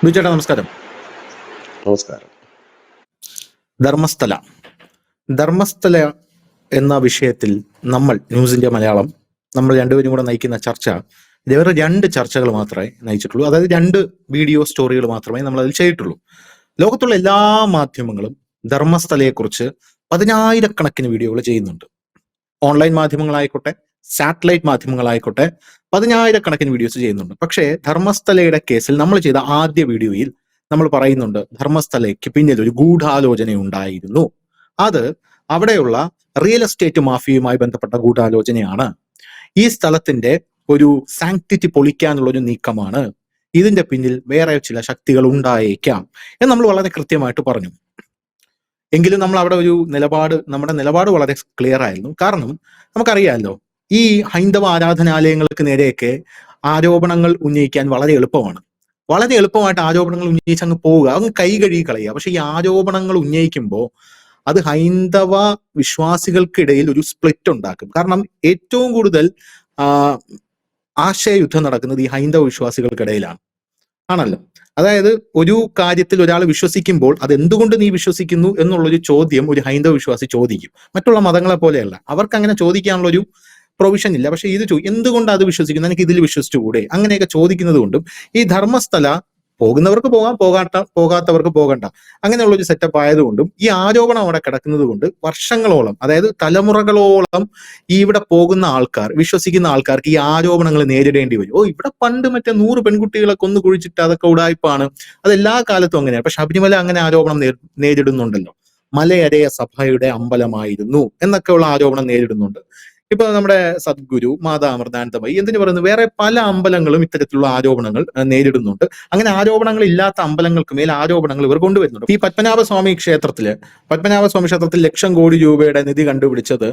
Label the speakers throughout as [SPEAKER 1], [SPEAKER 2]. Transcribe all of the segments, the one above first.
[SPEAKER 1] ബിജുചേട്ടാ നമസ്കാരം.
[SPEAKER 2] നമസ്കാരം.
[SPEAKER 1] ധർമ്മസ്ഥല ധർമ്മസ്ഥല എന്ന വിഷയത്തിൽ നമ്മൾ ന്യൂസ് ഇന്ത്യ മലയാളം നമ്മൾ രണ്ടുപേരും കൂടെ നയിക്കുന്ന ചർച്ച ഇതേവരെ 2 ചർച്ചകൾ മാത്രമേ നയിച്ചിട്ടുള്ളൂ. അതായത് 2 വീഡിയോ സ്റ്റോറികൾ മാത്രമേ നമ്മൾ അതിൽ ചെയ്തിട്ടുള്ളൂ. ലോകത്തുള്ള എല്ലാ മാധ്യമങ്ങളും ധർമ്മസ്ഥലയെക്കുറിച്ച് പതിനായിരക്കണക്കിന് വീഡിയോകൾ ചെയ്യുന്നുണ്ട്. ഓൺലൈൻ മാധ്യമങ്ങളായിക്കോട്ടെ, സാറ്റലൈറ്റ് മാധ്യമങ്ങളായിക്കോട്ടെ, പതിനായിരക്കണക്കിന് വീഡിയോസ് ചെയ്യുന്നുണ്ട്. പക്ഷേ ധർമ്മസ്ഥലയുടെ കേസിൽ നമ്മൾ ചെയ്ത ആദ്യ വീഡിയോയിൽ നമ്മൾ പറയുന്നുണ്ട് ധർമ്മസ്ഥലയ്ക്ക് പിന്നിൽ ഒരു ഗൂഢാലോചന ഉണ്ടായിരുന്നു. അത് അവിടെയുള്ള റിയൽ എസ്റ്റേറ്റ് മാഫിയയുമായി ബന്ധപ്പെട്ട ഗൂഢാലോചനയാണ്. ഈ സ്ഥലത്തിന്റെ ഒരു സാങ്ക്ടിറ്റി പൊളിക്കാനുള്ള ഒരു നീക്കമാണ്. ഇതിന്റെ പിന്നിൽ വേറെ ചില ശക്തികൾ ഉണ്ടായേക്കാം എന്ന് നമ്മൾ വളരെ കൃത്യമായിട്ട് പറഞ്ഞു. എങ്കിലും നമ്മൾ അവിടെ ഒരു നമ്മുടെ നിലപാട് വളരെ ക്ലിയർ ആയിരുന്നു. കാരണം നമുക്കറിയാമല്ലോ, ഈ ഹൈന്ദവ ആരാധനാലയങ്ങൾക്ക് നേരെയൊക്കെ ആരോപണങ്ങൾ ഉന്നയിക്കാൻ വളരെ എളുപ്പമാണ്. വളരെ എളുപ്പമായിട്ട് ആരോപണങ്ങൾ ഉന്നയിച്ച് അങ്ങ് പോവുക, അങ്ങ് കൈ കഴുകി കളയുക. പക്ഷെ ഈ ആരോപണങ്ങൾ ഉന്നയിക്കുമ്പോൾ അത് ഹൈന്ദവ വിശ്വാസികൾക്കിടയിൽ ഒരു സ്പ്ലിറ്റ് ഉണ്ടാക്കും. കാരണം ഏറ്റവും കൂടുതൽ ആശയയുദ്ധം നടക്കുന്നത് ഈ ഹൈന്ദവ വിശ്വാസികൾക്കിടയിലാണ് ആണല്ലോ. അതായത് ഒരു കാര്യത്തിൽ ഒരാൾ വിശ്വസിക്കുമ്പോൾ അത് എന്തുകൊണ്ട് നീ വിശ്വസിക്കുന്നു എന്നുള്ളൊരു ചോദ്യം ഒരു ഹൈന്ദവ വിശ്വാസി ചോദിക്കും. മറ്റുള്ള മതങ്ങളെ പോലെയല്ല, അവർക്ക് അങ്ങനെ ചോദിക്കാനുള്ള ഒരു പ്രൊവിഷൻ ഇല്ല. പക്ഷെ ഇത് എന്തുകൊണ്ട് അത് വിശ്വസിക്കുന്നു, എനിക്ക് ഇതിൽ വിശ്വസിച്ചുകൂടെ, അങ്ങനെയൊക്കെ ചോദിക്കുന്നത് കൊണ്ടും ഈ ധർമ്മസ്ഥല പോകുന്നവർക്ക് പോകാം, പോകാത്തവർക്ക് പോകണ്ട, അങ്ങനെയുള്ള ഒരു സെറ്റപ്പ് ആയതുകൊണ്ടും ഈ ആരോപണം അവിടെ കിടക്കുന്നത് കൊണ്ട് വർഷങ്ങളോളം, അതായത് തലമുറകളോളം ഈ ഇവിടെ പോകുന്ന ആൾക്കാർ, വിശ്വസിക്കുന്ന ആൾക്കാർക്ക് ഈ ആരോപണങ്ങൾ നേരിടേണ്ടി വരും. ഇവിടെ പണ്ട് മറ്റേ 100 പെൺകുട്ടികളെ കൊന്നു കുഴിച്ചിട്ട് അതൊക്കെ ഉടായ്പാണ്, അതെല്ലാ കാലത്തും അങ്ങനെയാണ്. പക്ഷെ ശബരിമല അങ്ങനെ ആരോപണം നേരിടുന്നുണ്ടല്ലോ. മലയരയ സഭയുടെ അമ്പലമായിരുന്നു എന്നൊക്കെയുള്ള ആരോപണം നേരിടുന്നുണ്ട്. ഇപ്പൊ നമ്മുടെ സദ്ഗുരു, മാതാ അമൃതാനന്ദമയി, എന്തിനു പറയുന്നു, വേറെ പല അമ്പലങ്ങളും ഇത്തരത്തിലുള്ള ആരോപണങ്ങൾ നേരിടുന്നുണ്ട്. അങ്ങനെ ആരോപണങ്ങൾ ഇല്ലാത്ത അമ്പലങ്ങൾക്ക് മേൽ ആരോപണങ്ങൾ ഇവർ കൊണ്ടുവരുന്നുണ്ട്. ഈ പത്മനാഭസ്വാമി ക്ഷേത്രത്തിൽ 1,00,00,000 കോടി രൂപയുടെ നിധി കണ്ടുപിടിച്ചത്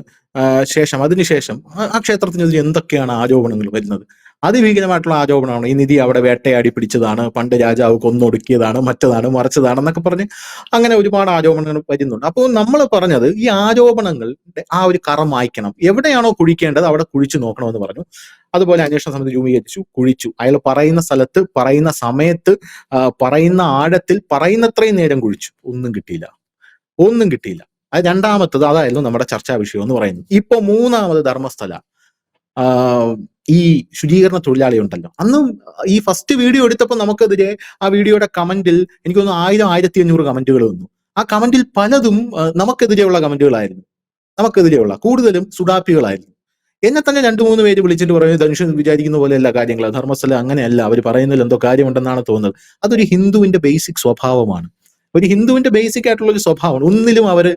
[SPEAKER 1] അതിനുശേഷം ആ ക്ഷേത്രത്തിനെതിരെ എന്തൊക്കെയാണ് ആരോപണങ്ങൾ വരുന്നത്? അതിഭീകരമായിട്ടുള്ള ആരോപണമാണ്. ഈ നിധി അവിടെ വേട്ടയാടി പിടിച്ചതാണ്, പണ്ട് രാജാവ് കൊന്നൊടുക്കിയതാണ്, മറ്റതാണ് മറിച്ചതാണ് എന്നൊക്കെ പറഞ്ഞ് അങ്ങനെ ഒരുപാട് ആരോപണങ്ങൾ വരുന്നുണ്ട്. അപ്പോൾ നമ്മൾ പറഞ്ഞത് ഈ ആരോപണങ്ങളുടെ ആ ഒരു കറ മായ്ക്കണം, എവിടെയാണോ കുഴിക്കേണ്ടത് അവിടെ കുഴിച്ചു നോക്കണമെന്ന് പറഞ്ഞു. അതുപോലെ അന്വേഷണ സമിതി രൂപീകരിച്ചു, കുഴിച്ചു. അയാൾ പറയുന്ന സ്ഥലത്ത്, പറയുന്ന സമയത്ത്, പറയുന്ന ആഴത്തിൽ, പറയുന്നത്രയും നേരം കുഴിച്ചു. ഒന്നും കിട്ടിയില്ല. അത് രണ്ടാമത്തത് അതായിരുന്നു നമ്മുടെ ചർച്ചാ വിഷയം എന്ന് പറയുന്നത്. ഇപ്പൊ മൂന്നാമത് ധർമ്മസ്ഥല ഈ ശുചീകരണ തൊഴിലാളി ഉണ്ടല്ലോ, അന്നും ഈ ഫസ്റ്റ് വീഡിയോ എടുത്തപ്പോൾ നമുക്കെതിരെ ആ വീഡിയോയുടെ കമന്റിൽ എനിക്ക് തോന്നുന്നു 1000-1500 കമന്റുകൾ വന്നു. ആ കമന്റിൽ പലതും നമുക്കെതിരെയുള്ള കമന്റുകളായിരുന്നു. കൂടുതലും സുഡാപ്പികളായിരുന്നു. എന്നെ തന്നെ 2-3 പേര് വിളിച്ചിട്ട് പറയുന്നത് ധനുഷൻ വിചാരിക്കുന്ന പോലെയല്ല കാര്യങ്ങൾ, ധർമ്മസ്ഥലം അങ്ങനെയല്ല, അവർ പറയുന്നതിൽ എന്തോ കാര്യമുണ്ടെന്നാണ് തോന്നുന്നത്. അതൊരു ഹിന്ദുവിന്റെ ബേസിക് സ്വഭാവമാണ്. ഒരു ഹിന്ദുവിന്റെ ബേസിക് ആയിട്ടുള്ള ഒരു സ്വഭാവമാണ്. ഒന്നിലും അവർ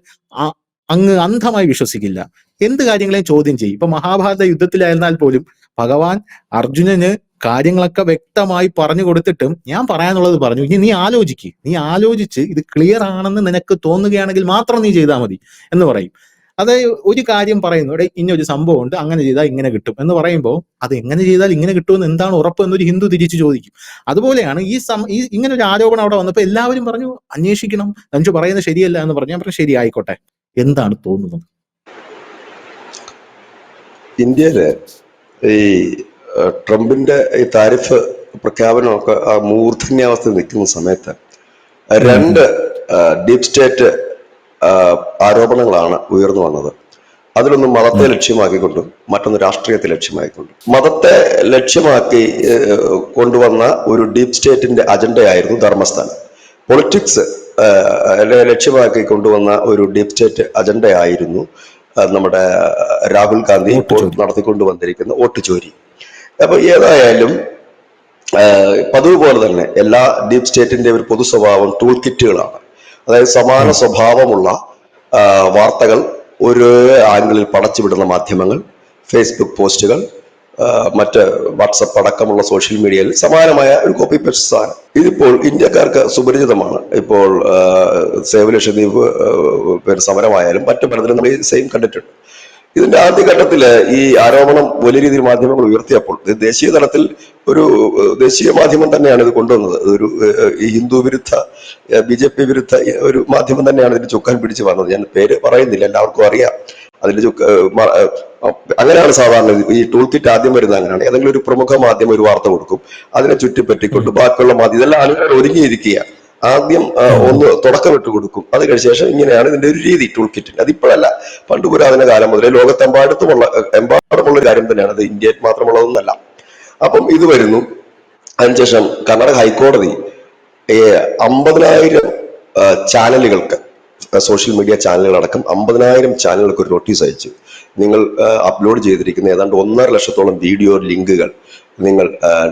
[SPEAKER 1] അങ്ങ് അന്ധമായി വിശ്വസിക്കില്ല. എന്ത് കാര്യങ്ങളെയും ചോദ്യം ചെയ്യും. ഇപ്പൊ മഹാഭാരത യുദ്ധത്തിലായിരുന്നാൽ പോലും ഭഗവാൻ അർജുനന് കാര്യങ്ങളൊക്കെ വ്യക്തമായി പറഞ്ഞു കൊടുത്തിട്ടും ഞാൻ പറയാനുള്ളത് പറഞ്ഞു, ഇനി നീ ആലോചിച്ച് ഇത് ക്ലിയർ ആണെന്ന് നിനക്ക് തോന്നുകയാണെങ്കിൽ മാത്രം നീ ചെയ്താൽ മതി എന്ന് പറയും. അതായത് ഒരു കാര്യം പറയുന്നു, ഇവിടെ ഇന്നൊരു സംഭവം ഉണ്ട്, അങ്ങനെ ചെയ്താൽ ഇങ്ങനെ കിട്ടും എന്ന് പറയുമ്പോൾ അത് എങ്ങനെ ചെയ്താൽ ഇങ്ങനെ കിട്ടുമെന്ന് എന്താണ് ഉറപ്പ് എന്നൊരു ഹിന്ദു തിരിച്ചു ചോദിക്കും. അതുപോലെയാണ് ഈ ഇങ്ങനെ ഒരു ആരോപണം അവിടെ വന്നപ്പോൾ എല്ലാവരും പറഞ്ഞു അന്വേഷിക്കണം, ധനുഷ് പറയുന്നത് ശരിയല്ല എന്ന് പറഞ്ഞു. ഞാൻ പറഞ്ഞു ശരി, ആയിക്കോട്ടെ, എന്താണ് തോന്നുന്നത്?
[SPEAKER 2] ഇന്ത്യയില് ഈ ട്രംപിന്റെ ഈ താരിഫ് പ്രഖ്യാപനമൊക്കെ ആ മൂർധന്യാവസ്ഥയിൽ നിൽക്കുന്ന സമയത്ത് 2 ഡീപ് സ്റ്റേറ്റ് ആരോപണങ്ങളാണ് ഉയർന്നു വന്നത്. അതിലൊന്ന് മതത്തെ ലക്ഷ്യമാക്കിക്കൊണ്ടും മറ്റൊന്ന് രാഷ്ട്രീയത്തെ ലക്ഷ്യമാക്കിക്കൊണ്ടും. മതത്തെ ലക്ഷ്യമാക്കി കൊണ്ടുവന്ന ഒരു ഡീപ് സ്റ്റേറ്റിന്റെ അജണ്ടയായിരുന്നു ധർമ്മസ്ഥല. പൊളിറ്റിക്സ് ലക്ഷ്യമാക്കി കൊണ്ടുവന്ന ഒരു ഡീപ് സ്റ്റേറ്റ് അജണ്ടയായിരുന്നു നമ്മുടെ രാഹുൽ ഗാന്ധി ഇപ്പോൾ നടത്തിക്കൊണ്ടുവന്നിരിക്കുന്ന വോട്ട് ചോരി. അപ്പൊ ഏതായാലും പതിവ് പോലെ തന്നെ എല്ലാ ഡീപ് സ്റ്റേറ്റിന്റെ ഒരു പൊതു സ്വഭാവം ടൂൾ കിറ്റുകളാണ്. അതായത് സമാന സ്വഭാവമുള്ള വാർത്തകൾ ഒരു ആംഗിളിൽ പടച്ചുവിടുന്ന മാധ്യമങ്ങൾ, ഫേസ്ബുക്ക് പോസ്റ്റുകൾ, മറ്റ് വാട്സപ്പ് അടക്കമുള്ള സോഷ്യൽ മീഡിയയിൽ സമാനമായ ഒരു കോപ്പി പേസ്റ്റ് സാധനം. ഇതിപ്പോൾ ഇന്ത്യക്കാർക്ക് സുപരിചിതമാണ്. ഇപ്പോൾ സേവ് ലക്ഷദ്വീപ് സമരമായാലും മറ്റു പലതിലും നമ്മൾ ഈ സെയിം കണ്ടിട്ടുണ്ട്. ഇതിന്റെ ആദ്യഘട്ടത്തില് ഈ ആരോപണം വലിയ രീതിയിൽ മാധ്യമങ്ങൾ ഉയർത്തിയപ്പോൾ ദേശീയ തലത്തിൽ ഒരു ദേശീയ മാധ്യമം തന്നെയാണ് ഇത് കൊണ്ടുവന്നത്. ഒരു ഹിന്ദു വിരുദ്ധ, BJP വിരുദ്ധ ഒരു മാധ്യമം തന്നെയാണ് ഇതിന് ചുക്കാൻ പിടിച്ച് വന്നത്. ഞാൻ പേര് പറയുന്നില്ല, എല്ലാവർക്കും അറിയാം. അതിൽ അങ്ങനെയാണ് സാധാരണ ഈ ടൂൾ കിറ്റ് ആദ്യം വരുന്നത്. അങ്ങനെയാണ് ഏതെങ്കിലും ഒരു പ്രമുഖ മാധ്യമം ഒരു വാർത്ത കൊടുക്കും, അതിനെ ചുറ്റിപ്പറ്റിക്കൊണ്ട് ബാക്കിയുള്ള മാധ്യമം ഇതെല്ലാം ആളുകൾ ഒരുങ്ങിയിരിക്കുക. ആദ്യം ഒന്ന് തുടക്കമിട്ട് കൊടുക്കും, അത് കഴിഞ്ഞ ശേഷം ഇങ്ങനെയാണ് ഇതിന്റെ ഒരു രീതി ടൂൾ കിറ്റിന്. അതിപ്പോഴല്ല, പണ്ട് പുരാതന കാലം മുതലേ എമ്പാടുമുള്ള ഒരു കാര്യം തന്നെയാണ്. അത് ഇന്ത്യയിൽ മാത്രമുള്ളതൊന്നല്ല. അപ്പം ഇത് വരുന്നു. അതിനുശേഷം കർണാടക ഹൈക്കോടതി 50,000 ചാനലുകൾക്ക്, സോഷ്യൽ മീഡിയ ചാനലുകളടക്കം 50,000 ചാനലുകൾക്ക് ഒരു നോട്ടീസ് അയച്ചു. നിങ്ങൾ അപ്ലോഡ് ചെയ്തിരിക്കുന്ന ഏതാണ്ട് 1.5 ലക്ഷത്തോളം വീഡിയോ ലിങ്കുകൾ നിങ്ങൾ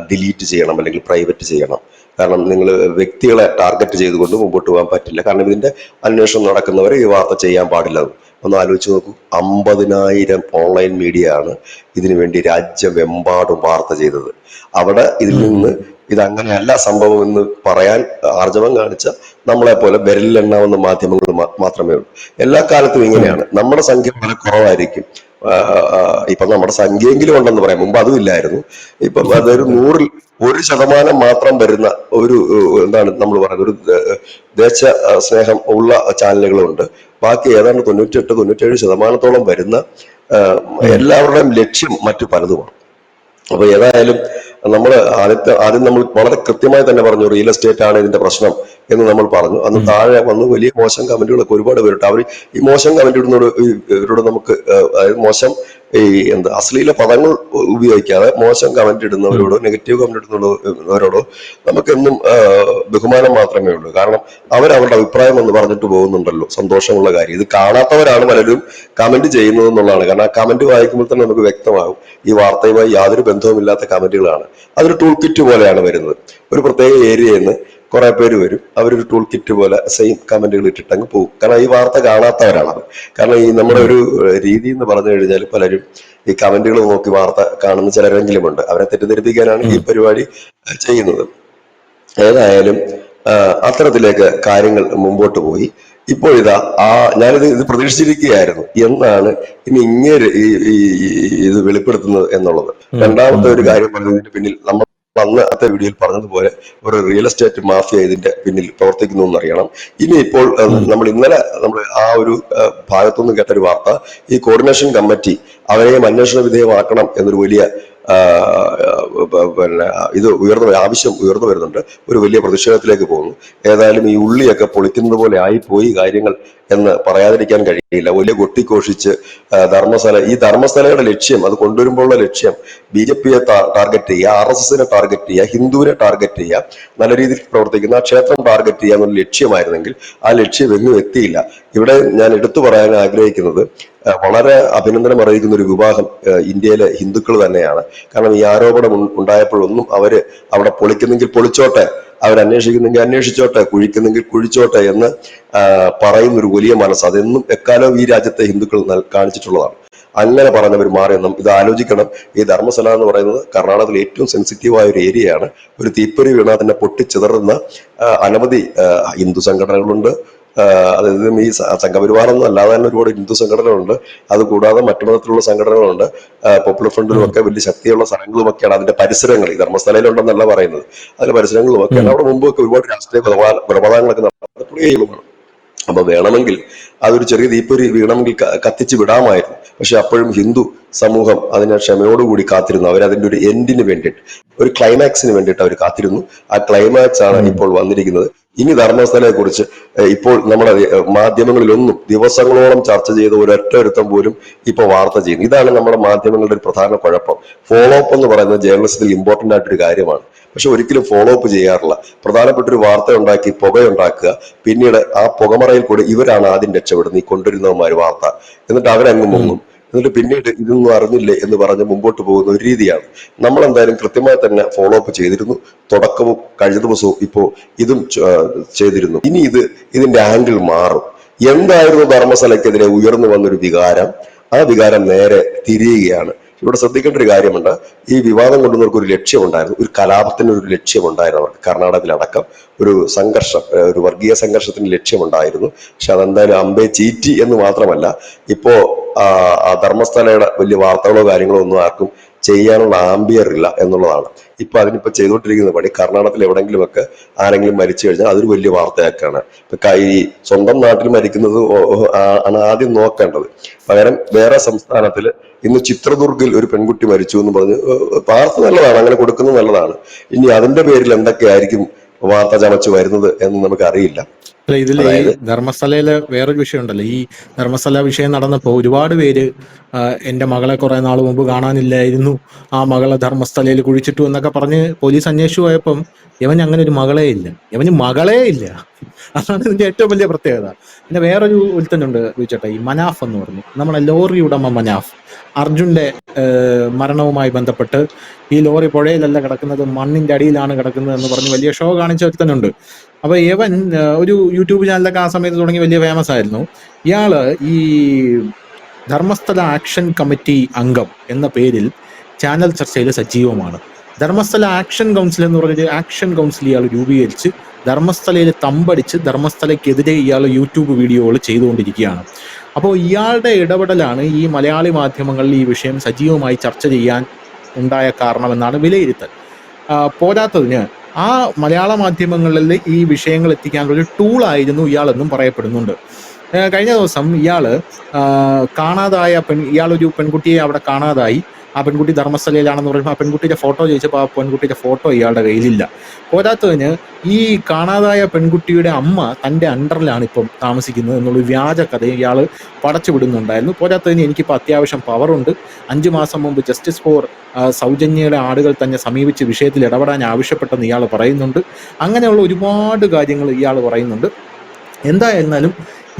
[SPEAKER 2] ഡിലീറ്റ് ചെയ്യണം, അല്ലെങ്കിൽ പ്രൈവറ്റ് ചെയ്യണം. കാരണം നിങ്ങൾ വ്യക്തികളെ ടാർഗറ്റ് ചെയ്തുകൊണ്ട് മുമ്പോട്ട് പോകാൻ പറ്റില്ല. കാരണം ഇതിന്റെ അന്വേഷണം നടക്കുന്നവരെ ഈ വാർത്ത ചെയ്യാൻ പാടില്ല. ഒന്ന് ആലോചിച്ച് നോക്കൂ. 50,000 ഓൺലൈൻ മീഡിയ ആണ് ഇതിനു വേണ്ടി രാജ്യമെമ്പാടും വാർത്ത ചെയ്തത്. അവിടെ ഇതിൽ നിന്ന് ഇതങ്ങനെയല്ല സംഭവം എന്ന് പറയാൻ ആർജവം കാണിച്ച നമ്മളെ പോലെ വിരലിലെണ്ണാവുന്ന മാധ്യമങ്ങൾ മാത്രമേ ഉള്ളൂ. എല്ലാ കാലത്തും ഇങ്ങനെയാണ്. നമ്മുടെ സംഖ്യ വളരെ കുറവായിരിക്കും. ഇപ്പൊ നമ്മുടെ സംഖ്യയെങ്കിലും ഉണ്ടെന്ന് പറയാം. മുമ്പ് അതും ഇല്ലായിരുന്നു. ഇപ്പം അതൊരു 100-ൽ 1% മാത്രം വരുന്ന ഒരു എന്താണ് നമ്മൾ പറയുന്നത്, ഒരു ദേശ സ്നേഹം ഉള്ള ചാനലുകളുണ്ട്. ബാക്കി ഏതാണ്ട് 98-97% വരുന്ന എല്ലാവരുടെയും ലക്ഷ്യം മറ്റു പലതുമാണ്. അപ്പൊ ഏതായാലും നമ്മൾ ആദ്യം നമ്മൾ വളരെ കൃത്യമായി തന്നെ പറഞ്ഞു, റിയൽ എസ്റ്റേറ്റ് ആണ് ഇതിന്റെ പ്രശ്നം എന്ന് നമ്മൾ പറഞ്ഞു. അന്ന് താഴെ വന്ന് വലിയ മോശം കമന്റുകളൊക്കെ ഒരുപാട് പേരിട്ട്. അവർ ഈ മോശം കമന്റ് ഇവരോട് നമുക്ക്, അതായത് മോശം അശ്ലീല പദങ്ങൾ ഉപയോഗിക്കാതെ മോശം കമന്റ് ഇടുന്നവരോടോ നെഗറ്റീവ് കമന്റ് ഇടുന്നവരോടോ നമുക്കെന്നും ബഹുമാനം മാത്രമേ ഉള്ളൂ. കാരണം അവരവരുടെ അഭിപ്രായം എന്ന് പറഞ്ഞിട്ട് പോകുന്നുണ്ടല്ലോ, സന്തോഷമുള്ള കാര്യം. ഇത് കാണാത്തവരാണ് പലരും കമന്റ് ചെയ്യുന്നത് എന്നുള്ളതാണ്. കാരണം ആ കമന്റ് വായിക്കുമ്പോൾ തന്നെ നമുക്ക് വ്യക്തമാകും ഈ വാർത്തയുമായി യാതൊരു ബന്ധവുമില്ലാത്ത കമന്റുകളാണ്. അതൊരു ടൂൾ കിറ്റ് പോലെയാണ് വരുന്നത്. ഒരു പ്രത്യേക ഏരിയയിൽ നിന്ന് കുറെ പേര് വരും, അവരൊരു ടൂൾ കിറ്റ് പോലെ സെയിം കമന്റുകൾ ഇട്ടിട്ടങ്ങ് പോകും. കാരണം ഈ വാർത്ത കാണാത്തവരാണത്. കാരണം ഈ നമ്മുടെ ഒരു രീതി എന്ന് പറഞ്ഞു കഴിഞ്ഞാൽ പലരും ഈ കമന്റുകൾ നോക്കി വാർത്ത കാണുന്ന ചിലരെങ്കിലും ഉണ്ട്. അവരെ തെറ്റിദ്ധരിപ്പിക്കാനാണ് ഈ പരിപാടി ചെയ്യുന്നത്. ഏതായാലും അത്തരത്തിലേക്ക് കാര്യങ്ങൾ മുമ്പോട്ട് പോയി. ഇപ്പോൾ ഇതാ ഞാനിത് പ്രതീക്ഷിച്ചിരിക്കുകയായിരുന്നു എന്നാണ് ഇനി ഇങ്ങനെ ഇത് വെളിപ്പെടുത്തുന്നത് എന്നുള്ളത്. രണ്ടാമത്തെ ഒരു കാര്യം പറഞ്ഞതിന് പിന്നിൽ നമ്മൾ അന്നത്തെ വീഡിയോയിൽ പറഞ്ഞതുപോലെ ഒരു റിയൽ എസ്റ്റേറ്റ് മാഫിയ ഇതിന്റെ പിന്നിൽ പ്രവർത്തിക്കുന്നു എന്നറിയണം. ഇനിയിപ്പോൾ ഇന്നലെ നമ്മൾ ആ ഒരു ഭാഗത്തുനിന്ന് കേട്ടൊരു വാർത്ത, ഈ കോർഡിനേഷൻ കമ്മിറ്റി അവരെയും അന്വേഷണ വിധേയമാക്കണം എന്നൊരു വലിയ ആവശ്യം ഉയർന്നു വരുന്നുണ്ട്. ഒരു വലിയ പ്രതിഷേധത്തിലേക്ക് പോകുന്നു. ഏതായാലും ഈ ഉള്ളിയൊക്കെ പൊളിക്കുന്നത് പോലെ ആയിപ്പോയി കാര്യങ്ങൾ എന്ന് പറയാതിരിക്കാൻ കഴിയില്ല. വലിയ കൊട്ടിഘോഷിച്ച് ഈ ധർമ്മസ്ഥലയുടെ ലക്ഷ്യം, അത് കൊണ്ടുവരുമ്പോഴുള്ള ലക്ഷ്യം BJP-യെ ടാർഗറ്റ് ചെയ്യുക, RSS-നെ ടാർഗറ്റ് ചെയ്യുക, ഹിന്ദുവിനെ ടാർഗറ്റ് ചെയ്യുക, നല്ല രീതിയിൽ പ്രവർത്തിക്കുന്ന ആ ക്ഷേത്രം ടാർഗറ്റ് ചെയ്യുക എന്നൊരു ലക്ഷ്യമായിരുന്നെങ്കിൽ ആ ലക്ഷ്യം എങ്ങും എത്തിയില്ല. ഇവിടെ ഞാൻ എടുത്തു പറയാൻ ആഗ്രഹിക്കുന്നത്, വളരെ അഭിനന്ദനം അറിയിക്കുന്ന ഒരു വിഭാഗം ഇന്ത്യയിലെ ഹിന്ദുക്കൾ തന്നെയാണ്. കാരണം ഈ ആരോപണം ഉണ്ടായപ്പോഴൊന്നും അവര് അവിടെ പൊളിക്കുന്നെങ്കിൽ പൊളിച്ചോട്ടെ, അവരന്വേഷിക്കുന്നെങ്കിൽ അന്വേഷിച്ചോട്ടെ, കുഴിക്കുന്നെങ്കിൽ കുഴിച്ചോട്ടെ എന്ന് പറയുന്ന ഒരു വലിയ മനസ്സ് അതെന്നും എക്കാലവും ഈ രാജ്യത്തെ ഹിന്ദുക്കൾ കാണിച്ചിട്ടുള്ളതാണ്. അങ്ങനെ പറഞ്ഞവർ മാറിയെന്നും ഇത് ആലോചിക്കണം. ഈ ധർമ്മസ്ഥല എന്ന് പറയുന്നത് കർണാടകത്തിലെ ഏറ്റവും സെൻസിറ്റീവായ ഒരു ഏരിയയാണ്. ഒരു തീപ്പൊരി വീണാൽ തന്നെ പൊട്ടിച്ചിതറുന്ന അനവധി ഹിന്ദു സംഘടനകളുണ്ട്. അതായത് ഈ സംഘപരിവാറൊന്നും അല്ലാതെ തന്നെ ഒരുപാട് ഹിന്ദു സംഘടനകളുണ്ട്. അതുകൂടാതെ മറ്റു മതത്തിലുള്ള സംഘടനകളുണ്ട്. പോപ്പുലർ ഫ്രണ്ടിലും ഒക്കെ വലിയ ശക്തിയുള്ള സ്ഥലങ്ങളുമൊക്കെയാണ് അതിന്റെ പരിസരങ്ങൾ. ഈ ധർമ്മസ്ഥലയിലുണ്ടെന്നല്ല പറയുന്നത്, അതിന്റെ പരിസരങ്ങളുമൊക്കെയാണ്. അവിടെ മുമ്പൊക്കെ ഒരുപാട് രാഷ്ട്രീയ കൊലപാതകങ്ങളൊക്കെ നടത്തുകയുമാണ്. അപ്പൊ വേണമെങ്കിൽ അതൊരു ചെറിയ തീപ്പൊരി വീണമെങ്കിൽ കത്തിച്ച് വിടാമായിരുന്നു. പക്ഷെ അപ്പോഴും ഹിന്ദു സമൂഹം അതിനെ ക്ഷമയോടുകൂടി കാത്തിരുന്നു. അവരതിന്റെ ഒരു എൻഡിന് വേണ്ടിയിട്ട്, ഒരു ക്ലൈമാക്സിന് വേണ്ടിയിട്ട് അവർ കാത്തിരുന്നു. ആ ക്ലൈമാക്സ് ആണ് ഇപ്പോൾ വന്നിരിക്കുന്നത്. ഇനി ധർമ്മസ്ഥലയെ കുറിച്ച് ഇപ്പോൾ നമ്മുടെ മാധ്യമങ്ങളിലൊന്നും ദിവസങ്ങളോളം ചർച്ച ചെയ്ത ഒരുത്തം പോലും ഇപ്പൊ വാർത്ത ചെയ്യുന്നു. ഇതാണ് നമ്മുടെ മാധ്യമങ്ങളുടെ ഒരു പ്രധാന കുഴപ്പം. ഫോളോ അപ്പ് എന്ന് പറയുന്നത് ജേർണലിസത്തിൽ ഇമ്പോർട്ടന്റ് ആയിട്ടൊരു കാര്യമാണ്. പക്ഷെ ഒരിക്കലും ഫോളോ അപ്പ് ചെയ്യാറില്ല. പ്രധാനപ്പെട്ട ഒരു വാർത്ത ഉണ്ടാക്കി പുകയുണ്ടാക്കുക, പിന്നീട് ആ പുകമറയിൽ കൂടെ ഇവരാണ് ആദ്യം രക്ഷപ്പെടുന്നത്, ഈ കൊണ്ടുവരുന്നവന്മാര് വാർത്ത, എന്നിട്ട് അവരങ്ങ് മുങ്ങും, എന്നിട്ട് പിന്നീട് ഇതൊന്നും അറിഞ്ഞില്ലേ എന്ന് പറഞ്ഞ് മുമ്പോട്ട് പോകുന്ന ഒരു രീതിയാണ്. നമ്മൾ എന്തായാലും കൃത്യമായി തന്നെ ഫോളോ അപ്പ് ചെയ്തിരുന്നു. തുടക്കവും കഴിഞ്ഞ ദിവസവും ഇപ്പോ ഇതും ചെയ്തിരുന്നു. ഇനി ഇതിന്റെ ആംഗിൾ മാറും. എന്തായിരുന്നു ധർമ്മസ്ഥലയ്ക്കെതിരെ ഉയർന്നു വന്നൊരു വികാരം, ആ വികാരം നേരെ തിരിയുകയാണ്. ഇവിടെ ശ്രദ്ധിക്കേണ്ട ഒരു കാര്യമുണ്ട്. ഈ വിവാദം കൊണ്ടുവന്നവർക്ക് ഒരു ലക്ഷ്യമുണ്ടായിരുന്നു, ഒരു കലാപത്തിന് ഒരു ലക്ഷ്യമുണ്ടായിരുന്നു. അവർക്ക് കർണാടകത്തിലടക്കം ഒരു സംഘർഷം, ഒരു വർഗീയ സംഘർഷത്തിന് ലക്ഷ്യമുണ്ടായിരുന്നു. പക്ഷെ അതെന്തായാലും അമ്പേ ചീറ്റി എന്ന് മാത്രമല്ല, ഇപ്പോ ആ ധർമ്മസ്ഥലയുടെ വലിയ വാർത്തകളോ കാര്യങ്ങളോ ഒന്നും ആർക്കും ചെയ്യാനുള്ള ആംബിയർ ഇല്ല എന്നുള്ളതാണ്. ഇപ്പൊ അതിനിപ്പോ ചെയ്തുകൊണ്ടിരിക്കുന്ന പണി കർണാടകത്തിൽ എവിടെങ്കിലുമൊക്കെ ആരെങ്കിലും മരിച്ചു കഴിഞ്ഞാൽ അതൊരു വലിയ വാർത്തയാക്കാണ്. ഇപ്പൊ ഈ സ്വന്തം നാട്ടിൽ മരിക്കുന്നത് ആണ് ആദ്യം നോക്കേണ്ടത്. പകരം വേറെ സംസ്ഥാനത്തിൽ ഇന്ന് ചിത്രദുർഗിൽ ഒരു പെൺകുട്ടി മരിച്ചു എന്ന് പറഞ്ഞ് വാർത്ത നല്ലതാണ്, അങ്ങനെ കൊടുക്കുന്നത് നല്ലതാണ്. ഇനി അതിന്റെ പേരിൽ എന്തൊക്കെയായിരിക്കും വാർത്ത ചമച്ച് വരുന്നത് എന്ന് നമുക്ക് അറിയില്ല.
[SPEAKER 1] അല്ല, ഇതില് ഈ ധർമ്മസ്ഥലയില് വേറൊരു വിഷയം ഉണ്ടല്ലോ. ഈ ധർമ്മസ്ഥല വിഷയം നടന്നപ്പോ ഒരുപാട് പേര് എന്റെ മകളെ കുറെ നാൾ മുമ്പ് കാണാനില്ലായിരുന്നു, ആ മകളെ ധർമ്മസ്ഥലയിൽ കുഴിച്ചിട്ടു എന്നൊക്കെ പറഞ്ഞ് പോലീസ് അന്വേഷിച്ചു പോയപ്പം ഇവന് അങ്ങനെ ഒരു മകളേ ഇല്ല, ഇവന് മകളേ ഇല്ല. അതാണ് ഇതിന്റെ ഏറ്റവും വലിയ പ്രത്യേകത. പിന്നെ വേറൊരു ഒരുത്തനുണ്ട് ചോദിച്ചോട്ടെ, ഈ മനാഫ് എന്ന് പറഞ്ഞു, നമ്മളെ ലോറി ഉടമ മനാഫ്. അർജുന്റെ മരണവുമായി ബന്ധപ്പെട്ട് ഈ ലോറി പുഴയിലല്ല കിടക്കുന്നത്, മണ്ണിന്റെ അടിയിലാണ് കിടക്കുന്നത് എന്ന് പറഞ്ഞ് വലിയ ഷോ കാണിച്ച ഒരുത്തനുണ്ട്. അപ്പൊ ഇവൻ ഒരു യൂട്യൂബ് ചാനലൊക്കെ ആ സമയത്ത് തുടങ്ങി വലിയ ഫേമസ് ആയിരുന്നു. ഇയാള് ഈ ധർമ്മസ്ഥല ആക്ഷൻ കമ്മിറ്റി അംഗം എന്ന പേരിൽ ചാനൽ ചർച്ചയിൽ സജീവമാണ്. ധർമ്മസ്ഥല ആക്ഷൻ കൗൺസിൽ എന്ന് പറഞ്ഞൊരു ആക്ഷൻ കൗൺസിൽ ഇയാൾ രൂപീകരിച്ച് ധർമ്മസ്ഥലയിൽ തമ്പടിച്ച് ധർമ്മസ്ഥലയ്ക്കെതിരെ ഇയാൾ യൂട്യൂബ് വീഡിയോകൾ ചെയ്തുകൊണ്ടിരിക്കുകയാണ്. അപ്പോൾ ഇയാളുടെ ഇടപെടലാണ് ഈ മലയാളി മാധ്യമങ്ങളിൽ ഈ വിഷയം സജീവമായി ചർച്ച ചെയ്യാൻ ഉണ്ടായ കാരണമെന്നാണ് വിലയിരുത്തൽ. പോരാത്തതിന് ആ മലയാള മാധ്യമങ്ങളിൽ ഈ വിഷയങ്ങൾ എത്തിക്കാനുള്ള ഒരു ടൂളായിരുന്നു ഇയാളെന്നും പറയപ്പെടുന്നുണ്ട്. കഴിഞ്ഞ ദിവസം ഇയാളൊരു പെൺകുട്ടിയെ അവിടെ കാണാതായി. ആ പെൺകുട്ടി ധർമ്മസ്ഥലയിലാണെന്ന് പറയുമ്പോൾ ആ പെൺകുട്ടിയുടെ ഫോട്ടോ ചോദിച്ചപ്പോൾ ആ പെൺകുട്ടിയുടെ ഫോട്ടോ ഇയാളുടെ കയ്യിലില്ല. പോരാത്തതിന് ഈ കാണാതായ പെൺകുട്ടിയുടെ അമ്മ തൻ്റെ അണ്ടറിലാണ് ഇപ്പം താമസിക്കുന്നത് എന്നുള്ളൊരു വ്യാജ കഥ ഇയാൾ പടച്ചു വിടുന്നുണ്ടായിരുന്നു. പോരാത്തതിന് എനിക്കിപ്പോൾ അത്യാവശ്യം പവറുണ്ട്, 5 മാസം മുമ്പ് ജസ്റ്റിസ് ഫോർ സൗജന്യയുടെ ആളുകൾ തന്നെ സമീപിച്ച് വിഷയത്തിൽ ഇടപെടാൻ ആവശ്യപ്പെട്ടെന്ന് ഇയാൾ പറയുന്നുണ്ട്. അങ്ങനെയുള്ള ഒരുപാട് കാര്യങ്ങൾ ഇയാൾ പറയുന്നുണ്ട്. എന്തായിരുന്നാലും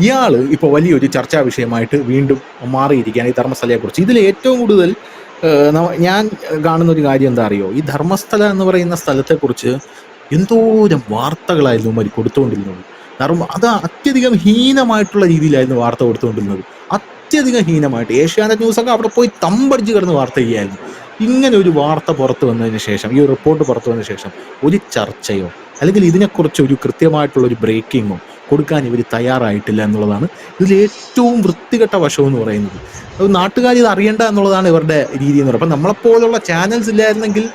[SPEAKER 1] ഇയാൾ ഇപ്പോൾ വലിയൊരു ചർച്ചാ വിഷയമായിട്ട് വീണ്ടും മാറിയിരിക്കുകയാണ് ഈ ധർമ്മസ്ഥലയെക്കുറിച്ച്. ഇതിൽ ഏറ്റവും കൂടുതൽ ഞാൻ കാണുന്ന ഒരു കാര്യം എന്താ അറിയോ, ഈ ധർമ്മസ്ഥല എന്ന് പറയുന്ന സ്ഥലത്തെക്കുറിച്ച് എന്തോരം വാർത്തകളായിരുന്നു അവർ കൊടുത്തുകൊണ്ടിരുന്നത്. അത് അത്യധികം ഹീനമായിട്ടുള്ള രീതിയിലായിരുന്നു വാർത്ത കൊടുത്തുകൊണ്ടിരുന്നത്, അത്യധികം ഹീനമായിട്ട്. ഏഷ്യാനെറ്റ് ന്യൂസൊക്കെ അവിടെ പോയി തമ്പടിച്ച് കിടന്ന് വാർത്ത ചെയ്യായിരുന്നു. ഇങ്ങനെ ഒരു വാർത്ത പുറത്തു വന്നതിന് ശേഷം, ഈ റിപ്പോർട്ട് പുറത്തു വന്നതിന് ശേഷം ഒരു ചർച്ചയോ അല്ലെങ്കിൽ ഇതിനെക്കുറിച്ച് ഒരു കൃത്യമായിട്ടുള്ള ഒരു ബ്രേക്കിങ്ങോ കൊടുക്കാൻ ഇവർ തയ്യാറായിട്ടില്ല എന്നുള്ളതാണ് ഇതിൽ ഏറ്റവും വൃത്തികെട്ട വശം എന്ന് പറയുന്നത്. അത് നാട്ടുകാർ ഇത് അറിയണ്ട എന്നുള്ളതാണ് ഇവരുടെ രീതി എന്ന് പറയുന്നത്. അപ്പം നമ്മളെപ്പോലുള്ള ചാനൽസ് ഇല്ലായിരുന്നെങ്കിൽ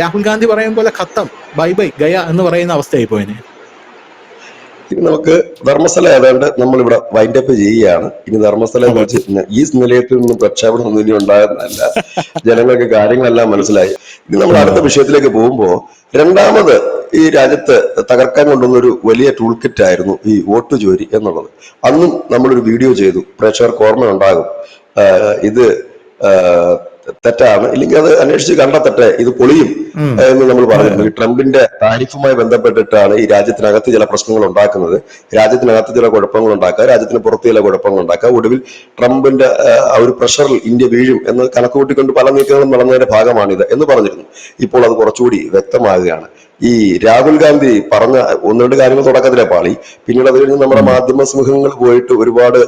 [SPEAKER 1] രാഹുൽ ഗാന്ധി പറയും പോലെ ഖത്തം, ബൈ ബൈ ഗയ എന്ന് പറയുന്ന അവസ്ഥയായി പോയനെ.
[SPEAKER 2] ഇനി നമുക്ക് ധർമ്മസ്ഥല ഏതാണ്ട് നമ്മളിവിടെ വൈൻഡപ്പ് ചെയ്യുകയാണ്. ഇനി ധർമ്മസ്ഥലയെ കുറിച്ച് ഈ നിലയത്തിൽ നിന്നും പ്രക്ഷേപണം ഒന്നും ഇനി ഉണ്ടാകുന്നതല്ല, ജനങ്ങൾക്ക് കാര്യങ്ങളെല്ലാം മനസ്സിലായി. ഇനി നമ്മൾ അടുത്ത വിഷയത്തിലേക്ക് പോകുമ്പോൾ, രണ്ടാമത് ഈ രാജ്യത്ത് തകർക്കാൻ കൊണ്ടുവന്ന ഒരു വലിയ ടൂൾ കിറ്റ് ആയിരുന്നു ഈ വോട്ട് ചോരി എന്നുള്ളത്. അന്നും നമ്മളൊരു വീഡിയോ ചെയ്തു, പ്രേക്ഷകർക്ക് ഓർമ്മയുണ്ടാകും. ഇത് തെറ്റാണ്, ഇല്ലെങ്കിൽ അത് അന്വേഷിച്ച് കണ്ടെത്തട്ടെ, ഇത് പൊളിയും എന്ന് നമ്മൾ പറഞ്ഞിട്ടുണ്ട്. ഈ ട്രംപിന്റെ താരിഫുമായി ബന്ധപ്പെട്ടിട്ടാണ് ഈ രാജ്യത്തിനകത്ത് ചില പ്രശ്നങ്ങൾ ഉണ്ടാക്കുന്നത്, രാജ്യത്തിനകത്ത് ചില കുഴപ്പങ്ങൾ ഉണ്ടാക്കുക, രാജ്യത്തിന് പുറത്ത് ചില കുഴപ്പങ്ങൾ ഉണ്ടാക്കുക. ഒടുവിൽ ട്രംപിന്റെ ആ ഒരു പ്രഷറിൽ ഇന്ത്യ വീഴും എന്ന് കണക്കുകൂട്ടിക്കൊണ്ട് പല നീക്കങ്ങളും നടന്നതിന്റെ ഭാഗമാണിത് എന്ന് പറഞ്ഞിരുന്നു. ഇപ്പോൾ അത് കുറച്ചുകൂടി വ്യക്തമാകുകയാണ്. ഈ രാഹുൽ ഗാന്ധി പറഞ്ഞ 1-2 കാര്യങ്ങൾ തുടക്കത്തിലെ പാളി, പിന്നീട് അത് കഴിഞ്ഞ് നമ്മുടെ മാധ്യമ സമൂഹങ്ങൾ പോയിട്ട് ഒരുപാട്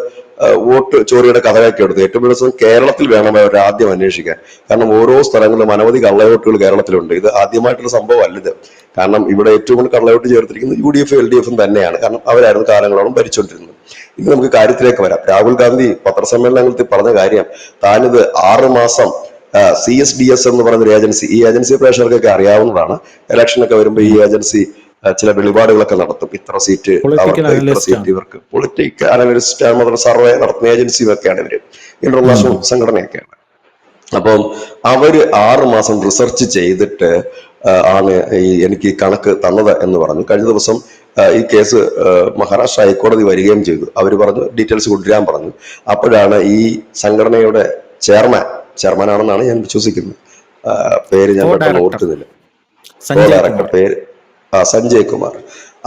[SPEAKER 2] വോട്ട് ചോറിയുടെ കഥയൊക്കെ എടുത്തു. ഏറ്റവും ദിവസം കേരളത്തിൽ വേണം അവർ ആദ്യം അന്വേഷിക്കാൻ. കാരണം ഓരോ സ്ഥലങ്ങളിലും അനവധി കള്ളവോട്ടുകൾ കേരളത്തിലുണ്ട്. ഇത് ആദ്യമായിട്ടുള്ള സംഭവം അല്ലത്. കാരണം ഇവിടെ ഏറ്റവും കൂടുതൽ കള്ളവോട്ട് ചേർത്തിരിക്കുന്നത് UDF LDF തന്നെയാണ്. കാരണം അവരായിരുന്നു കാലങ്ങളോളം ഭരിച്ചുകൊണ്ടിരുന്നത്. ഇനി നമുക്ക് കാര്യത്തിലേക്ക് വരാം. രാഹുൽ ഗാന്ധി പത്രസമ്മേളനത്തിൽ പറഞ്ഞ കാര്യം, താനിത് 6 മാസം CSDS എന്ന് പറയുന്ന ഏജൻസി, ഈ ഏജൻസി പ്രേക്ഷകർക്കൊക്കെ അറിയാവുന്നതാണ്. ഇലക്ഷനൊക്കെ വരുമ്പോൾ ഈ ഏജൻസി ചില വെളിപാടുകളൊക്കെ നടത്തും. ഇത്ര സീറ്റ് അവർക്ക്, ഇത്ര സീറ്റ് ഇവർക്ക്. പൊളിറ്റിക്കൽ അനലിസ്റ്റ് സർവേ നടത്തുന്ന ഏജൻസിയൊക്കെയാണ് ഇവര്, ഇന്റർനാഷണൽ സംഘടനയൊക്കെയാണ്. അപ്പം അവര് 6 മാസം റിസർച്ച് ചെയ്തിട്ട് ആണ് എനിക്ക് കണക്ക് തന്നത് എന്ന് പറഞ്ഞു. കഴിഞ്ഞ ദിവസം ഈ കേസ് മഹാരാഷ്ട്ര ഹൈക്കോടതി വരികയും ചെയ്തു. അവർ പറഞ്ഞു ഡീറ്റെയിൽസ് കൊണ്ടുവരാൻ പറഞ്ഞു. അപ്പോഴാണ് ഈ സംഘടനയുടെ ചെയർമാനാണെന്നാണ് ഞാൻ വിശ്വസിക്കുന്നത്, പേര് ഞാൻ പെട്ടെന്ന് ഓർക്കുന്നില്ല, ഡയറക്ടർ പേര് സഞ്ജയ് കുമാർ,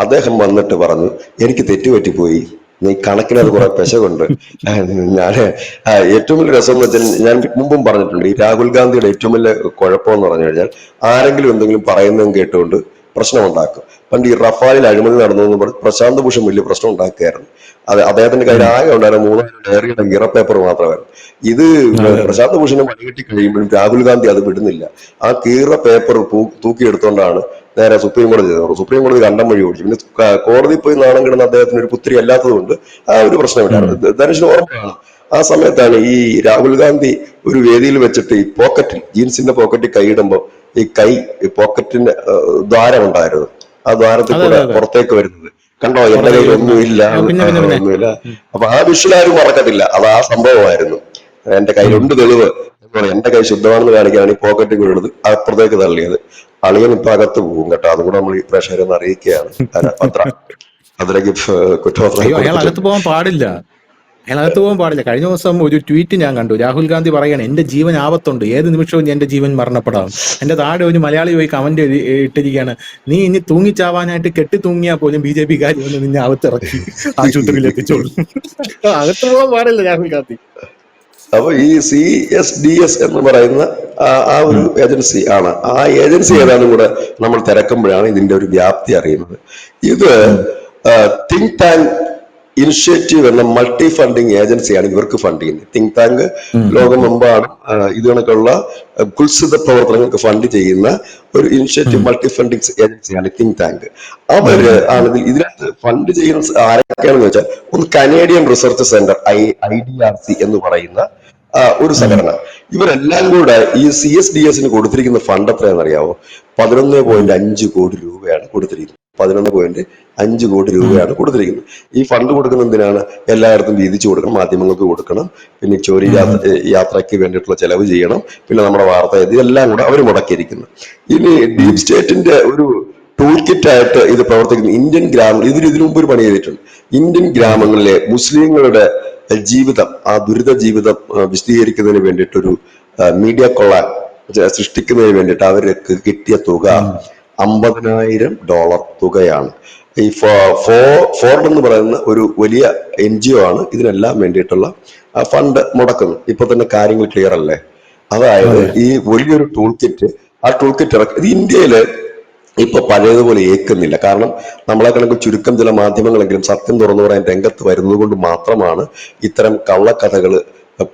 [SPEAKER 2] അദ്ദേഹം വന്നിട്ട് പറഞ്ഞു, എനിക്ക് തെറ്റുപറ്റിപ്പോയി, നീ കണക്കിനത് കുറെ പെശകുണ്ട്. ഞാന് ഏറ്റവും വലിയ രസം എന്ന് വെച്ചാൽ, ഞാൻ മുമ്പും പറഞ്ഞിട്ടുണ്ട്, ഈ രാഹുൽ ഗാന്ധിയുടെ ഏറ്റവും വലിയ കുഴപ്പമെന്ന് പറഞ്ഞു കഴിഞ്ഞാൽ, ആരെങ്കിലും എന്തെങ്കിലും പറയുന്നതും കേട്ടുകൊണ്ട് പ്രശ്നമുണ്ടാക്കും. പണ്ട് ഈ റഫാലിൽ അഴിമതി നടന്നു എന്ന് പറഞ്ഞ് പ്രശാന്ത് ഭൂഷൺ വലിയ പ്രശ്നം ഉണ്ടാക്കുകയായിരുന്നു. അദ്ദേഹത്തിന്റെ കയ്യിൽ ആകെ ഉണ്ടായിരുന്ന 3 ഡയറിയുടെ ഈറ പേപ്പർ മാത്രമായിരുന്നു. ഇത് പ്രശാന്ത് ഭൂഷണെ വഴികെട്ടി കഴിയുമ്പോഴും രാഹുൽ ഗാന്ധി അത് വിടുന്നില്ല. ആ കീറ പേപ്പർ തൂക്കിയെടുത്തോണ്ടാണ് നേരെ സുപ്രീം കോടതി ചെയ്തത്. സുപ്രീം കോടതി കണ്ടം വഴി ഓടിച്ചു. പിന്നെ കോടതി പോയി നാണം കിടന്ന അദ്ദേഹത്തിന് ഒരു പുത്രി അല്ലാത്തത് കൊണ്ട് ആ ഒരു പ്രശ്നമില്ലായിരുന്നു. ധനുഷിന് ഓർമ്മയാണ്, ആ സമയത്താണ് ഈ രാഹുൽ ഗാന്ധി ഒരു വേദിയിൽ വെച്ചിട്ട് ഈ പോക്കറ്റിൽ, ജീൻസിന്റെ പോക്കറ്റിൽ കൈയിടുമ്പോൾ ഈ കൈ പോക്കറ്റിന്റെ ദ്വാരമുണ്ടായിരുന്നു, ആ ദ്വാരത്തിൽ
[SPEAKER 1] അതെ
[SPEAKER 2] കൂടെ
[SPEAKER 1] അതെ അതെ
[SPEAKER 2] പുറത്തേക്ക് വരുന്നത് കണ്ടോ. എന്റെ
[SPEAKER 1] പുറത്തേക്ക്
[SPEAKER 2] കയ്യിൽ
[SPEAKER 1] വരുന്ന
[SPEAKER 2] ഒന്നുമില്ല,
[SPEAKER 1] പിന്നെ പിന്നെ പിന്നെ
[SPEAKER 2] ഒന്നുമില്ല.
[SPEAKER 1] ഉം.
[SPEAKER 2] അപ്പൊ ആ വിഷ്വൽ ആരും മറക്കത്തില്ല, അത് ആ സംഭവമായിരുന്നു. എന്റെ
[SPEAKER 1] ഉം.
[SPEAKER 2] കയ്യിലുണ്ട് തെളിവ് എന്ന് പറയും. എന്റെ കൈ ശുദ്ധമാണെന്ന് കാണിക്കാനാണ് ഈ പോക്കറ്റിൽ വീണത്, അപ്പുറത്തേക്ക് തള്ളിയത്. അളിയൻ ഇപ്പൊ അകത്ത് പോകും കേട്ടോ, അതും കൂടെ നമ്മൾ ഈ പ്രേക്ഷകരെ ഒന്ന് അറിയിക്കുകയാണ്. അതിലേക്ക് കുറ്റപത്രം
[SPEAKER 1] അയ്യോ, അയാൾ അകത്ത്
[SPEAKER 2] കൊടുത്തിട്ടുണ്ട്.
[SPEAKER 1] പോകാൻ പാടില്ല. അയാൾ അകത്ത് പോകാൻ പാടില്ല. കഴിഞ്ഞ ദിവസം ഒരു ട്വീറ്റ് ഞാൻ കണ്ടു. രാഹുൽ ഗാന്ധി പറയാണ് എന്റെ ജീവൻ ആപത്തുണ്ട്, ഏത് നിമിഷവും എന്റെ ജീവൻ മരണപ്പെടാം. എന്റെ താഴെ ഒരു മലയാളി പോയി കമന്റ് ഇട്ടിരിക്കുകയാണ്, നീ ഇനി തൂങ്ങിച്ചാവാനായിട്ട് കെട്ടി തൂങ്ങിയാൽ പോലും BJP കാര്യം വന്ന് നിന്നെ അകത്തിറക്കി ആശുപത്രിയിൽ എത്തിച്ചോളും. അകത്ത് പോകാൻ പാടില്ല രാഹുൽ ഗാന്ധി.
[SPEAKER 2] അപ്പൊ ഈ CSDS എന്ന് പറയുന്ന ആ ഒരു
[SPEAKER 1] ഉം.
[SPEAKER 2] ഏജൻസി ആണ്. ആ ഏജൻസി
[SPEAKER 1] ഉം.
[SPEAKER 2] ഏതാണെന്നും കൂടെ നമ്മൾ തിരക്കുമ്പോഴാണ് ഇതിന്റെ ഒരു വ്യാപ്തി അറിയുന്നത്. ഇത്
[SPEAKER 1] ഉം.
[SPEAKER 2] തിങ്ക് ടാങ്ക് ഇനിഷ്യേറ്റീവ് എന്ന മൾട്ടി ഫണ്ടിങ് ഏജൻസിയാണ് ഇവർക്ക് ഫണ്ട് ചെയ്യുന്നത്. തിങ്ക് ടാങ്ക്
[SPEAKER 1] ഉം. ഉം. ഉം.
[SPEAKER 2] ലോകമെമ്പാടും ഇത് കണക്കുള്ള കുൽസിത പ്രവർത്തനങ്ങൾക്ക് ഫണ്ട് ചെയ്യുന്ന ഒരു ഇനിഷ്യേറ്റീവ്
[SPEAKER 1] ഉം.
[SPEAKER 2] മൾട്ടി ഫണ്ടിങ് ഏജൻസിയാണ് തിങ്ക് ടാങ്ക്.
[SPEAKER 1] ഉം.
[SPEAKER 2] അവര്
[SPEAKER 1] ഉം. ഉം.
[SPEAKER 2] ആണ് ഇതിനകത്ത് ഫണ്ട് ചെയ്യുന്ന ആരൊക്കെയാണെന്ന് വെച്ചാൽ, ഒന്ന് കനേഡിയൻ റിസർച്ച് സെന്റർ IDRC എന്ന് പറയുന്ന ഒരു
[SPEAKER 1] ഉം.
[SPEAKER 2] സംഘടന. ഇവരെല്ലാം കൂടെ ഈ CSDS കൊടുത്തിരിക്കുന്ന ഫണ്ട് എത്രയാണെന്ന് അറിയാവോ?
[SPEAKER 1] ഉം.
[SPEAKER 2] 11.5 കോടി രൂപയാണ് കൊടുത്തിരിക്കുന്നത്. 11.5 കോടി
[SPEAKER 1] ഉം.
[SPEAKER 2] രൂപയാണ് കൊടുത്തിരിക്കുന്നത്. ഈ ഫണ്ട് കൊടുക്കുന്ന എന്തിനാണ്? എല്ലായിടത്തും വീതിച്ചു കൊടുക്കണം, മാധ്യമങ്ങൾക്ക് കൊടുക്കണം, പിന്നെ ചോരി
[SPEAKER 1] ഉം. ഉം.
[SPEAKER 2] യാത്രയ്ക്ക് വേണ്ടിയിട്ടുള്ള ചെലവ് ചെയ്യണം, പിന്നെ നമ്മുടെ വാർത്ത, ഇതെല്ലാം കൂടെ അവർ മുടക്കിയിരിക്കുന്നു. ഇനി
[SPEAKER 1] ഉം.
[SPEAKER 2] ഡീപ് സ്റ്റേറ്റിന്റെ ഒരു ടൂൾ കിറ്റ് ആയിട്ട് ഇത് പ്രവർത്തിക്കുന്നു. ഇന്ത്യൻ ഗ്രാമങ്ങൾ ഇതിനു മുമ്പ് ഒരു പണി ചെയ്തിട്ടുണ്ട്. ഇന്ത്യൻ
[SPEAKER 1] ഉം.
[SPEAKER 2] ഗ്രാമങ്ങളിലെ മുസ്ലിങ്ങളുടെ ജീവിതം, ആ ദുരിത ജീവിതം വിശദീകരിക്കുന്നതിന് വേണ്ടിയിട്ടൊരു മീഡിയ കൊള്ളാൻ സൃഷ്ടിക്കുന്നതിന് വേണ്ടിയിട്ട് അവർക്ക് കിട്ടിയ തുക
[SPEAKER 1] ഉം.
[SPEAKER 2] $50,000 തുകയാണ്. ഈ ഫോർഡ് എന്ന് പറയുന്ന ഒരു വലിയ NGO ആണ് ഇതിനെല്ലാം വേണ്ടിയിട്ടുള്ള ഫണ്ട് മുടക്കുന്നത്. ഇപ്പൊ തന്നെ കാര്യങ്ങൾ ക്ലിയർ അല്ലേ? അതായത്
[SPEAKER 1] അതെ.
[SPEAKER 2] ഈ വലിയൊരു ടൂൾ കിറ്റ്, ആ ടൂൾ കിറ്റ് ഇറക്കി. ഇത് ഇന്ത്യയില് ഇപ്പൊ പഴയതുപോലെ ഏൽക്കുന്നില്ല. കാരണം നമ്മളെ കണക്ക് ചുരുക്കം ചില മാധ്യമങ്ങളെങ്കിലും സത്യം തുറന്നു പറയാൻ രംഗത്ത് വരുന്നത് കൊണ്ട് മാത്രമാണ് ഇത്തരം കള്ളക്കഥകൾ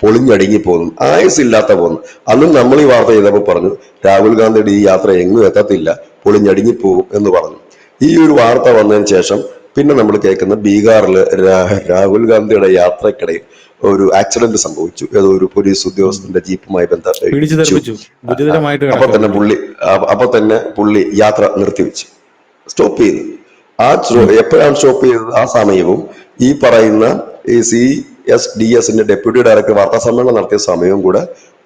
[SPEAKER 2] പൊളിഞ്ഞടുങ്ങി പോകുന്നു, ആയുസില്ലാത്ത പോകുന്നു. അന്നും നമ്മൾ ഈ വാർത്ത ചെയ്തപ്പോൾ പറഞ്ഞു രാഹുൽ ഗാന്ധിയുടെ ഈ യാത്ര എങ്ങും എത്തത്തില്ല, പൊളിഞ്ഞടുങ്ങിപ്പോകും എന്ന് പറഞ്ഞു. ഈ ഒരു വാർത്ത വന്നതിന് ശേഷം പിന്നെ നമ്മൾ കേൾക്കുന്ന ബീഹാറിൽ രാഹുൽ ഗാന്ധിയുടെ യാത്രക്കിടയിൽ ഒരു ആക്സിഡന്റ് സംഭവിച്ചു. ഏതോ ഒരു പോലീസ് ഉദ്യോഗസ്ഥന്റെ ജീപ്പുമായി
[SPEAKER 1] പിടിച്ചു
[SPEAKER 2] ബന്ധപ്പെട്ടു.
[SPEAKER 1] തെറിപ്പിച്ചു, ഗുരുതരമായിട്ട്
[SPEAKER 2] അപ്പൊ
[SPEAKER 1] കിടക്കുക
[SPEAKER 2] തന്നെ
[SPEAKER 1] പുള്ളി.
[SPEAKER 2] പുള്ളി യാത്ര നിർത്തിവെച്ചു, സ്റ്റോപ്പ് ചെയ്തു.
[SPEAKER 1] ഉം.
[SPEAKER 2] എപ്പോഴാണ് സ്റ്റോപ്പ് ചെയ്തത്? ആ സമയവും ഈ പറയുന്ന ഈ CSDS ഡെപ്യൂട്ടി ഡയറക്ടർ വാർത്താ സമ്മേളനം നടത്തിയ സമയവും കൂടെ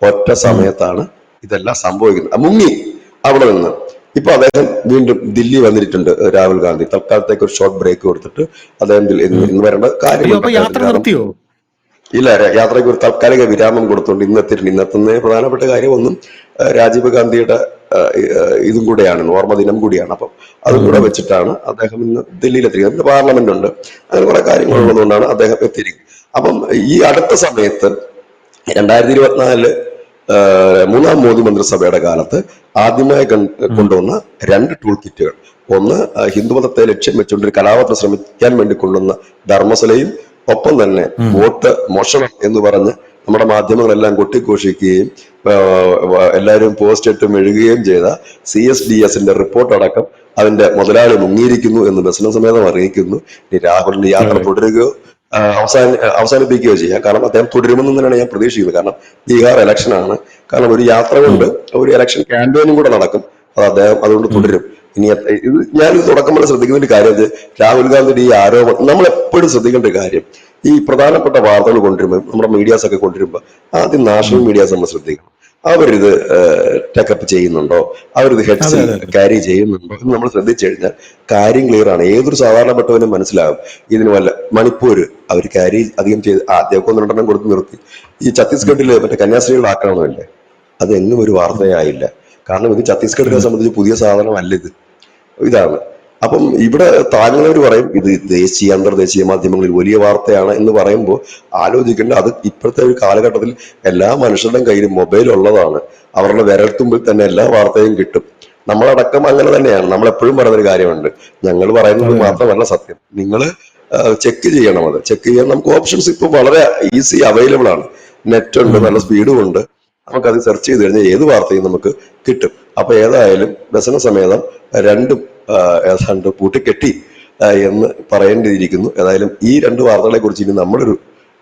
[SPEAKER 2] ഒറ്റ
[SPEAKER 1] ഉം.
[SPEAKER 2] സമയത്താണ് ഇതെല്ലാം സംഭവിക്കുന്നത്. മുങ്ങി അവിടെ നിന്ന്. ഇപ്പൊ അദ്ദേഹം വീണ്ടും ദില്ലി വന്നിട്ടുണ്ട്. രാഹുൽ ഗാന്ധി തൽക്കാലത്തേക്ക് ഒരു ഷോർട്ട് ബ്രേക്ക് കൊടുത്തിട്ട് അദ്ദേഹം
[SPEAKER 1] ഉം.
[SPEAKER 2] ഇന്ന് വരേണ്ട
[SPEAKER 1] അയ്യോ,
[SPEAKER 2] കാര്യമുണ്ട്
[SPEAKER 1] അപ്പൊ യാത്ര
[SPEAKER 2] അദ്ദേഹത്തിന്. കാരണം
[SPEAKER 1] നിർത്തിയോ?
[SPEAKER 2] ഇല്ല, യാത്രയ്ക്ക് ഒരു താൽക്കാലിക വിരാമം കൊടുത്തുകൊണ്ട് ഇന്നെത്തുന്ന പ്രധാനപ്പെട്ട കാര്യം ഒന്നും രാജീവ് ഗാന്ധിയുടെ ഇതും കൂടെയാണ്, ഓർമ്മ ദിനം കൂടിയാണ്. അപ്പം അതും
[SPEAKER 1] ഉം.
[SPEAKER 2] കൂടെ
[SPEAKER 1] ഉം.
[SPEAKER 2] വെച്ചിട്ടാണ് അദ്ദേഹം ഇന്ന് ദില്ലിയിൽ എത്തിയിരിക്കുന്നത്. പാർലമെന്റ് ഉണ്ട്, അങ്ങനെ കുറെ കാര്യങ്ങൾ
[SPEAKER 1] ഉം.
[SPEAKER 2] ഉള്ളതുകൊണ്ടാണ് അദ്ദേഹം എത്തിയിരിക്കുന്നത്. അപ്പം ഈ അടുത്ത സമയത്ത് 2024 മൂന്നാം മോദി മന്ത്രിസഭയുടെ കാലത്ത് ആദ്യമായി
[SPEAKER 1] ഉം.
[SPEAKER 2] കൊണ്ടുവന്ന 2 ടൂൾ കിറ്റുകൾ, ഒന്ന് ഹിന്ദുമതത്തെ ലക്ഷ്യം വെച്ചുകൊണ്ട് ഒരു കലാപത്തിന് ശ്രമിക്കാൻ വേണ്ടി കൊണ്ടുവന്ന ധർമ്മസലയും, ഒപ്പം തന്നെ
[SPEAKER 1] ഉം.
[SPEAKER 2] വോട്ട് മോഷണം എന്ന് പറഞ്ഞ് നമ്മുടെ മാധ്യമങ്ങളെല്ലാം കൊട്ടിഘോഷിക്കുകയും എല്ലാവരും പോസ്റ്റ് ഇട്ട് മെഴുകുകയും ചെയ്ത CSDS റിപ്പോർട്ട് അടക്കം അതിന്റെ മുതലാളി മുങ്ങിയിരിക്കുന്നു എന്ന് ബിസിനസ് സമേതം അറിയിക്കുന്നു. ഇനി രാഹുലിന്റെ യാത്ര
[SPEAKER 1] അതെ.
[SPEAKER 2] തുടരുകയോ അവസാനിപ്പിക്കുകയോ ചെയ്യാം. കാരണം അദ്ദേഹം തുടരുമെന്ന് തന്നെയാണ് ഞാൻ പ്രതീക്ഷിക്കുന്നത്. കാരണം ബീഹാർ ഇലക്ഷൻ ആണ്. കാരണം ഒരു യാത്ര
[SPEAKER 1] ഉം.
[SPEAKER 2] കൊണ്ട് ഒരു ഇലക്ഷൻ ക്യാമ്പയിനും കൂടെ നടക്കും, അത് അദ്ദേഹം അതുകൊണ്ട്
[SPEAKER 1] ഉം.
[SPEAKER 2] തുടരും. ഇനി ഇത് ഞാനിത് തുടക്കം മുതൽ ശ്രദ്ധിക്കുന്ന ഒരു കാര്യം, രാഹുൽ ഗാന്ധിയുടെ ഈ ആരോപണം നമ്മൾ എപ്പോഴും ശ്രദ്ധിക്കേണ്ട ഒരു കാര്യം, ഈ പ്രധാനപ്പെട്ട വാർത്തകൾ കൊണ്ടുവരുമ്പോൾ നമ്മുടെ മീഡിയാസ് ഒക്കെ കൊണ്ടുവരുമ്പോൾ ആദ്യം നാഷണൽ
[SPEAKER 1] ഉം.
[SPEAKER 2] മീഡിയാസ് നമ്മൾ ശ്രദ്ധിക്കണം. അവരിത് ടേക്കപ്പ് ചെയ്യുന്നുണ്ടോ, അവരിത്
[SPEAKER 1] അതെ
[SPEAKER 2] ഹെഡ്സിൽ
[SPEAKER 1] അതെ അതെ.
[SPEAKER 2] ക്യാരി ചെയ്യുന്നുണ്ടോ എന്ന് നമ്മൾ ശ്രദ്ധിച്ചു കഴിഞ്ഞാൽ കാര്യം ക്ലിയർ ആണ്. ഏതൊരു സാധാരണപ്പെട്ടവനും മനസ്സിലാകും. ഇതിന് വല്ല മണിപ്പൂര് അവർ ക്യാരി അധികം ചെയ്ത് ആദ്യമൊക്കെ 1-2 കൊടുത്ത് നിർത്തി. ഈ
[SPEAKER 1] ഉം.
[SPEAKER 2] ഛത്തീസ്ഗഡിൽ മറ്റേ കന്യാസ്ത്രീകൾ ആക്രമണമല്ലേ, അത് എങ്ങും ഒരു
[SPEAKER 1] ഉം.
[SPEAKER 2] വാർത്തയായില്ല. കാരണം ഇത് ഛത്തീസ്ഗഡിനെ
[SPEAKER 1] ഉം.
[SPEAKER 2] സംബന്ധിച്ച് പുതിയ സാധനമല്ല ഇത്, ഇതാണ്. അപ്പം ഇവിടെ താങ്കളവർ പറയും ഇത് ദേശീയ അന്തർദേശീയ മാധ്യമങ്ങളിൽ വലിയ വാർത്തയാണ് എന്ന് പറയുമ്പോൾ ആലോചിക്കേണ്ട, അത് ഇപ്പോഴത്തെ ഒരു കാലഘട്ടത്തിൽ എല്ലാ മനുഷ്യരുടെയും കയ്യിൽ മൊബൈൽ ഉള്ളതാണ്. അവരുടെ വിരൽത്തുമ്പിൽ തന്നെ എല്ലാ വാർത്തയും കിട്ടും. നമ്മളടക്കം അങ്ങനെ തന്നെയാണ്. നമ്മൾ എപ്പോഴും പറയുന്നൊരു കാര്യമുണ്ട്, ഞങ്ങൾ പറയുന്നത്
[SPEAKER 1] അതെ.
[SPEAKER 2] മാത്രമല്ല സത്യം, നിങ്ങൾ ചെക്ക് ചെയ്യണം. അത് ചെക്ക് ചെയ്യാൻ നമുക്ക് ഓപ്ഷൻസ് ഇപ്പോൾ വളരെ ഈസി അവൈലബിൾ ആണ്. നെറ്റ് ഉണ്ട്,
[SPEAKER 1] ഉം.
[SPEAKER 2] നല്ല സ്പീഡും ഉണ്ട്. നമുക്കത് സെർച്ച് ചെയ്ത് കഴിഞ്ഞാൽ ഏത് വാർത്തയും നമുക്ക് കിട്ടും. അപ്പൊ ഏതായാലും വ്യസന സമേതം രണ്ടും ഏതാണ്ട് കൂട്ടിക്കെട്ടി എന്ന് പറയേണ്ടിയിരിക്കുന്നു. ഏതായാലും ഈ 2 വാർത്തകളെ കുറിച്ച് ഇനി നമ്മളൊരു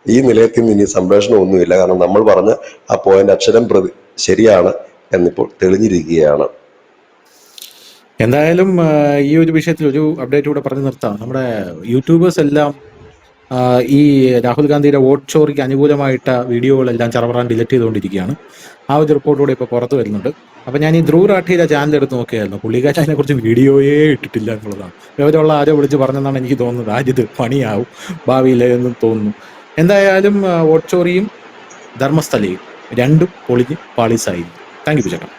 [SPEAKER 2] ഈ നിലയത്തിൽ നിന്ന് ഇനി സംപ്രേഷണം ഒന്നുമില്ല. കാരണം നമ്മൾ പറഞ്ഞ ആ പോയിന്റ് അക്ഷരം പ്രതി ശരിയാണ് എന്നിപ്പോൾ തെളിഞ്ഞിരിക്കുകയാണ്.
[SPEAKER 1] എന്തായാലും ഈ ഒരു വിഷയത്തിൽ ഒരു അപ്ഡേറ്റ് കൂടെ പറഞ്ഞു നിർത്താം. നമ്മുടെ യൂട്യൂബേഴ്സ് എല്ലാം ഈ രാഹുൽ ഗാന്ധിയുടെ വോട്ട് ചോറിക്ക് അനുകൂലമായിട്ട വീഡിയോകളെല്ലാം ചറവറാൻ ഡിലീറ്റ് ചെയ്തുകൊണ്ടിരിക്കുകയാണ്. ആ ഒരു റിപ്പോർട്ടൂടെ ഇപ്പോൾ പുറത്തു വരുന്നുണ്ട്. അപ്പം ഞാൻ ഈ ധ്രുവ് റാഠിയുടെ ചാനൽ എടുത്ത് നോക്കിയായിരുന്നു. പുള്ളിക്കാരൻ അതിനെക്കുറിച്ച് വീഡിയോയേ ഇട്ടിട്ടില്ല എന്നുള്ളതാണ്. വിവരമുള്ള ആരോ വിളിച്ച് പറഞ്ഞെന്നാണ് എനിക്ക് തോന്നുന്നത്. രാജ്യത്ത് പണിയാവും ഭാവിയിൽ എന്ന് തോന്നുന്നു. എന്തായാലും വോട്ട് ചോറിയും ധർമ്മസ്ഥലയും രണ്ടും പൊളിഞ്ഞ് പാളീസായി. താങ്ക് യു ചേട്ടാ.